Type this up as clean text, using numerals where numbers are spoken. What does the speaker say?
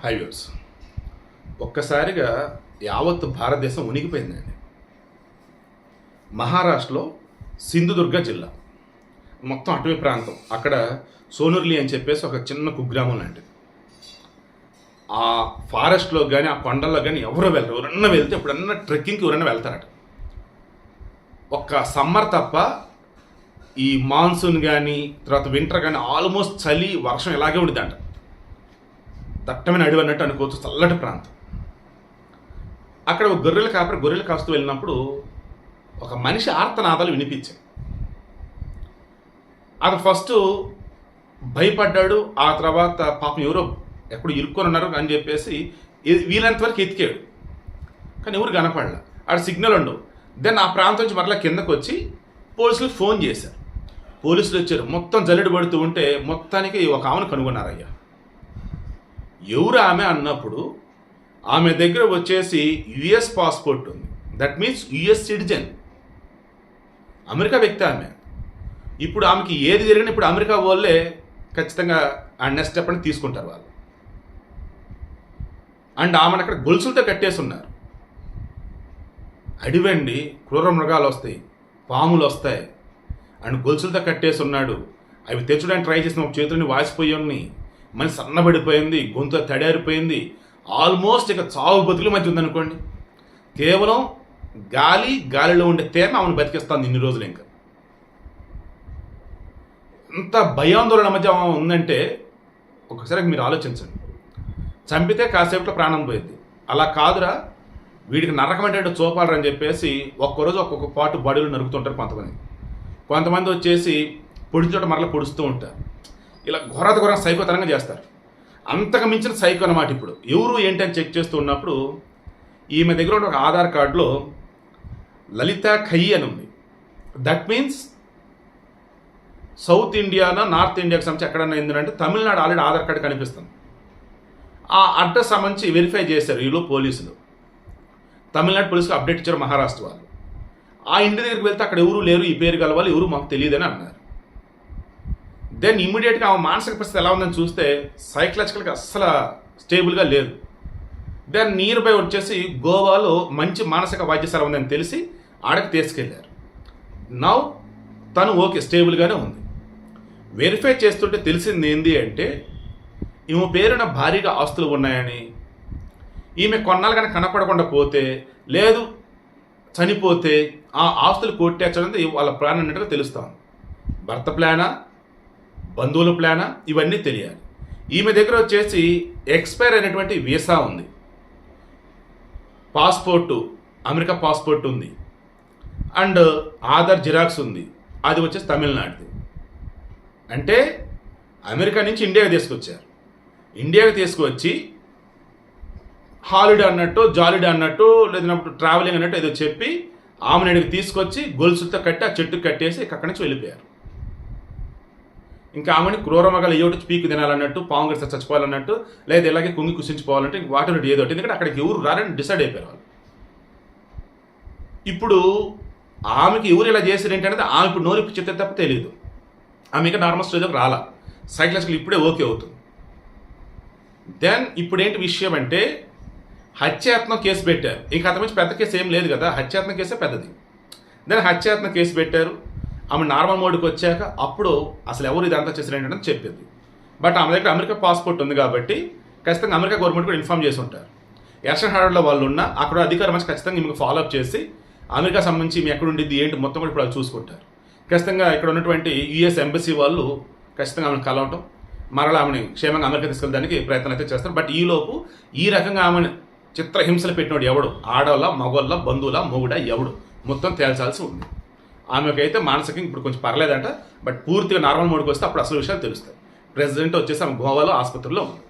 Highways ఒక్కసారిగా యావత్ భారతదేశం ఉనికిపోయిందండి. మహారాష్ట్రలో సింధుదుర్గ జిల్లా మొత్తం అటవీ ప్రాంతం. అక్కడ సోనుర్లి అని చెప్పేసి ఒక చిన్న కుగ్రామం లాంటిది. ఆ ఫారెస్ట్లో కానీ ఆ కొండల్లో కానీ ఎవరో వెళ్ళరు. ఎవరన్నా వెళ్తే ఎప్పుడన్నా ట్రెక్కింగ్కి ఎవరన్నా వెళ్తారట. ఒక్క సమ్మర్ తప్ప ఈ మాన్సూన్ కానీ తర్వాత వింటర్ కానీ ఆల్మోస్ట్ చలి వర్షం ఇలాగే ఉండిద్దంట. దట్టమైన అడవి అన్నట్టు అనుకోవచ్చు, చల్లటి ప్రాంతం. అక్కడ ఒక గొర్రెలు కాస్తూ వెళ్ళినప్పుడు ఒక మనిషి ఆర్తనాదాలు వినిపించాయి. అతను ఫస్ట్ భయపడ్డాడు. ఆ తర్వాత పాపం ఎవరో ఎప్పుడు ఇరుక్కొని ఉన్నారు అని చెప్పేసి వీలైనంత వరకు ఎతికాడు, కానీ ఎవరు కనపడలే. ఆడ సిగ్నల్ ఉండవు. దెన్ ఆ ప్రాంతం నుంచి మరలా కిందకు వచ్చి పోలీసులకు ఫోన్ చేశారు. పోలీసులు వచ్చారు. మొత్తం జల్లెడు పడుతూ ఉంటే మొత్తానికి ఒక ఆమెను కనుగొన్నారయ్యా. ఎవరు ఆమె అన్నప్పుడు ఆమె దగ్గర వచ్చేసి యుఎస్ పాస్పోర్ట్ ఉంది. That means US citizen, America వ్యక్తి ఆమె. ఇప్పుడు ఆమెకి ఏది జరిగినా ఇప్పుడు అమెరికా వాళ్ళే ఖచ్చితంగా ఆ నెక్స్ట్ స్టెప్ అని తీసుకుంటారు వాళ్ళు. అండ్ ఆమెను అక్కడ గొలుసులతో కట్టేసి ఉన్నారు. అడివండి, క్రూర మృగాలు వస్తాయి, పాములు వస్తాయి, అండ్ గొలుసులతో కట్టేసి ఉన్నాడు. అవి తెచ్చడానికి ట్రై చేసిన ఒక చేతులని వాసిపోయి ఉన్నాయి. మనిషి సన్నబడిపోయింది, గొంతు తడారిపోయింది. ఆల్మోస్ట్ ఇక చావు బతుకుల మధ్య ఉందనుకోండి. కేవలం గాలిలో ఉండే తేమ ఆమెను బతికిస్తుంది ఇన్ని రోజులు. ఇంకా ఎంత భయాందోళన మధ్య ఉందంటే ఒకసారి మీరు ఆలోచించండి. చంపితే కాసేపట్లో ప్రాణం పోయింది. అలా కాదురా, వీడికి నరకమంటే చూపాలరని చెప్పేసి ఒక్కరోజు ఒక్కొక్క పాటు బాడీలు నరుకుతుంటారు కొంతమంది వచ్చేసి పొడిచోట మరలా పొడుస్తూ ఉంటారు. ఇలా ఘోర సైకోతనంగా చేస్తారు. అంతకు మించిన సైకో అన్నమాట. ఇప్పుడు ఎవరు ఏంటి అని చెక్ చేస్తూ ఉన్నప్పుడు ఈమె దగ్గర ఉన్న ఒక ఆధార్ కార్డులో లలిత ఖయ్యి అని ఉంది. దట్ మీన్స్ సౌత్ ఇండియాలో నార్త్ ఇండియాకి సంబంధించి ఎక్కడన్నా ఏంటంటే తమిళనాడు ఆల్రెడీ ఆధార్ కార్డు కనిపిస్తుంది. ఆ అడ్రస్ సంబంధించి వెరిఫై చేశారు వీళ్ళు పోలీసులు. తమిళనాడు పోలీసులు అప్డేట్ ఇచ్చారు మహారాష్ట్ర వాళ్ళు. ఆ ఇంటి దగ్గరికి వెళ్తే అక్కడ ఎవరు లేరు, ఈ పేరు కలవాలి, ఎవరు మాకు తెలియదని అన్నారు. దెన్ ఇమ్మీడియట్గా ఆమె మానసిక పరిస్థితి ఎలా ఉందని చూస్తే సైకలాజికల్గా అస్సలు స్టేబుల్గా లేదు. దెన్ నియర్ బై వచ్చేసి గోవాలో మంచి మానసిక వైద్యశాల ఉందని తెలిసి ఆడకి తీసుకెళ్లారు. నౌ తను ఓకే, స్టేబుల్గానే ఉంది. వెరిఫై చేస్తుంటే తెలిసింది ఏంది అంటే ఈమె పేరున భారీగా ఆస్తులు ఉన్నాయని, ఈమె కొన్నాళ్ళు కానీ కనపడకుండా పోతే లేదు చనిపోతే ఆ ఆస్తులు కొట్టేచ్చఅనేది వాళ్ళ ప్లాన్ అన్నట్టుగా తెలుస్తాను. భర్త ప్లానా, బంధువుల ప్లానా, ఇవన్నీ తెలియాలి. ఈమె దగ్గర వచ్చేసి ఎక్స్పైర్ అయినటువంటి వీసా ఉంది, పాస్పోర్టు అమెరికా పాస్పోర్ట్ ఉంది, అండ్ ఆధార్ జిరాక్స్ ఉంది. అది వచ్చేసి తమిళనాడుది. అంటే అమెరికా నుంచి ఇండియాకి తీసుకొచ్చారు. ఇండియాకి తీసుకువచ్చి హాలిడే అన్నట్టు, జాలిడే అన్నట్టు, లేదన్నప్పుడు ట్రావెలింగ్ అన్నట్టు ఏదో చెప్పి ఆమెను అడిగి తీసుకొచ్చి గొలుసుతో కట్టి ఆ చెట్టుకు కట్టేసి అక్కడి నుంచి వెళ్ళిపోయారు. ఇంకా ఆమెని క్రూరమగలు ఏమిటి పీకు తినాలన్నట్టు, పాము గడిస్తే చచ్చిపోవాలన్నట్టు, లేదా ఇలాగే కుంగి కుసించిపోవాలంటే వాటి నుండి ఏదో. ఎందుకంటే అక్కడికి ఎవరు రారని డిసైడ్ అయిపోయారు వాళ్ళు. ఇప్పుడు ఆమెకి ఎవరు ఇలా చేశారు ఏంటనేది ఆమె ఇప్పుడు నోరిప్పి చెప్తే తప్ప తెలియదు. ఆమె ఇంకా నార్మల్ స్టేజ్లోకి రాలా. సైకలాజికల్ ఇప్పుడే ఓకే అవుతుంది. దెన్ ఇప్పుడు ఏంటి విషయం అంటే హత్యాయత్నం కేసు పెట్టారు. ఇంకా అంతమంది పెద్ద కేసు ఏం లేదు కదా, హత్యాయత్నం కేసే పెద్దది. దెన్ హత్యాయత్నం కేసు పెట్టారు. ఆమె నార్మల్ మోడ్కి వచ్చాక అప్పుడు అసలు ఎవరు ఇదంతా చేశారు ఏంటంటే చెప్పింది. బట్ ఆమె దగ్గర అమెరికా పాస్పోర్ట్ ఉంది కాబట్టి ఖచ్చితంగా అమెరికా గవర్నమెంట్ కూడా ఇన్ఫార్మ్ చేసి ఉంటారు. ఎర్షన్ హార్డర్లో వాళ్ళు ఉన్న అక్కడ అధికారం మంచి ఖచ్చితంగా మీకు ఫాలోఅప్ చేసి అమెరికా సంబంధించి మీ ఎక్కడ ఉండిద్ది ఏంటి మొత్తం కూడా ఇప్పుడు వాళ్ళు చూసుకుంటారు. ఖచ్చితంగా ఇక్కడ ఉన్నటువంటి యుఎస్ ఎంబసీ వాళ్ళు ఖచ్చితంగా ఆమెను కలవటం, మరలా ఆమెను క్షేమంగా అమెరికా తీసుకెళ్ళడానికి ప్రయత్నం అయితే చేస్తారు. బట్ ఈలోపు ఈ రకంగా ఆమెను చిత్రహింసలు పెట్టినోడు ఎవడు, ఆడవాళ్ళ, మగవాళ్ళ, బంధువుల, మొగుడ ఎవడు మొత్తం తేల్చాల్సి ఉంది. ఆమెకైతే మానసికంగా ఇప్పుడు కొంచెం పర్లేదంట. బట్ పూర్తిగా నార్మల్ మోడ్కి వస్తే అప్పుడు అసలు విషయాలు తెలుస్తాయి. ప్రెసిడెంట్ వచ్చేసి ఆమె గోవాలో ఆసుపత్రిలో ఉంది.